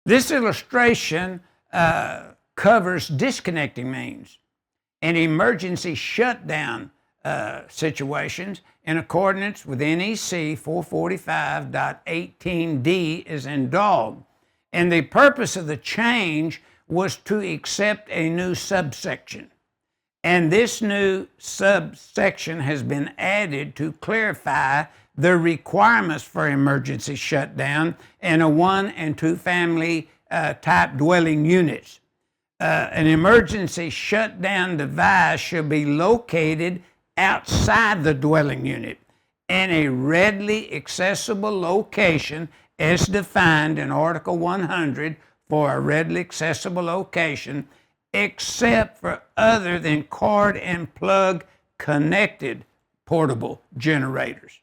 This illustration covers disconnecting means and emergency shutdown situations in accordance with NEC 445.18D is in dog. And the purpose of the change was to accept a new subsection. And this new subsection has been added to clarify the requirements for emergency shutdown in a 1 and 2 family type dwelling units. An emergency shutdown device should be located outside the dwelling unit in a readily accessible location as defined in Article 100 for a readily accessible location, except for other than cord and plug connected portable generators.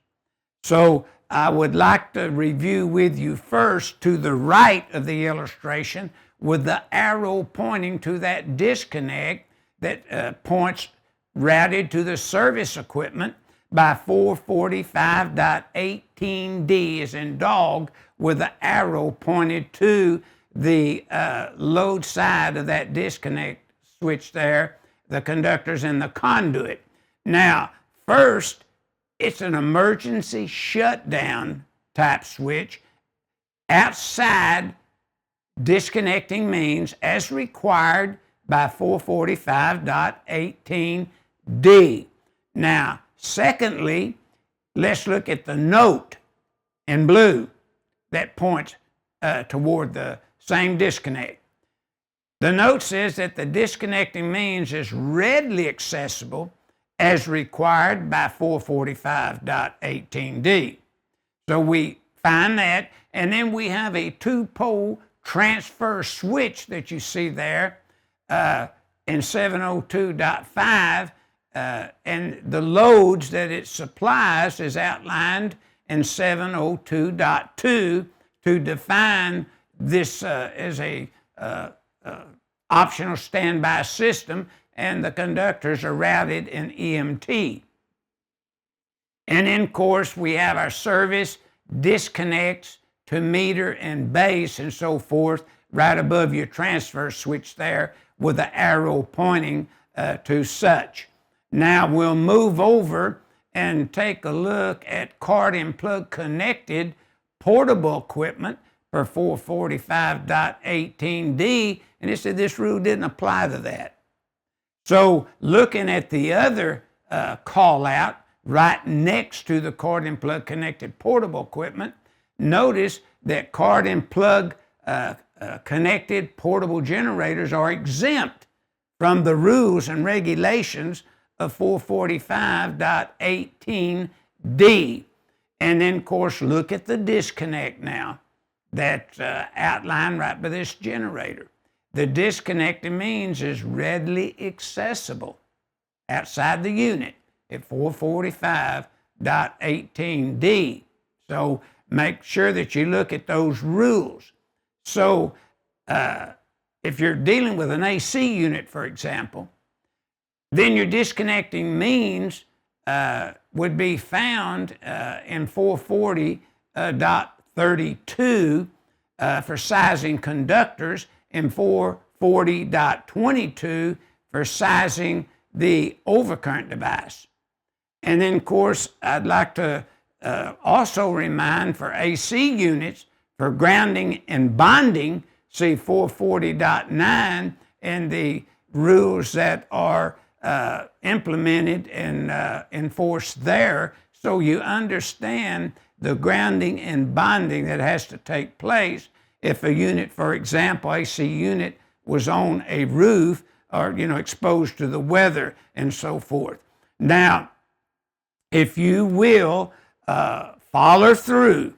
So I would like to review with you first to the right of the illustration with the arrow pointing to that disconnect that points routed to the service equipment by 445.18D is in dog with the arrow pointed to the load side of that disconnect switch there, the conductors and the conduit. Now, first, it's an emergency shutdown type switch outside disconnecting means as required by 445.18D. Now, secondly, let's look at the note in blue that points toward the same disconnect. The note says that the disconnecting means is readily accessible as required by 445.18D. So we find that, and then we have a 2-pole transfer switch that you see there in 702.5, and the loads that it supplies is outlined in 702.2 to define this as a optional standby system, and the conductors are routed in EMT. And then, of course, we have our service disconnects to meter and base and so forth right above your transfer switch there with the arrow pointing to such. Now we'll move over and take a look at cord and plug connected portable equipment for 445.18D, and it said this rule didn't apply to that. So looking at the other call out right next to the cord and plug connected portable equipment, notice that cord and plug connected portable generators are exempt from the rules and regulations of 445.18D. And then, of course, look at the disconnect now that's outlined right by this generator. The disconnecting means is readily accessible outside the unit at 445.18D. So make sure that you look at those rules. So if you're dealing with an AC unit, for example, then your disconnecting means would be found in 440.32 for sizing conductors and 440.22 for sizing the overcurrent device. And then, of course, I'd like to also remind for AC units for grounding and bonding, see 440.9 and the rules that are implemented and enforced there, so you understand the grounding and bonding that has to take place if a unit, for example, AC unit, was on a roof or, exposed to the weather and so forth. Now, if you will follow through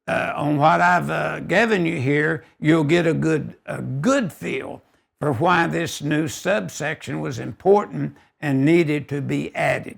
on what I've given you here, you'll get a good feel for why this new subsection was important and needed to be added.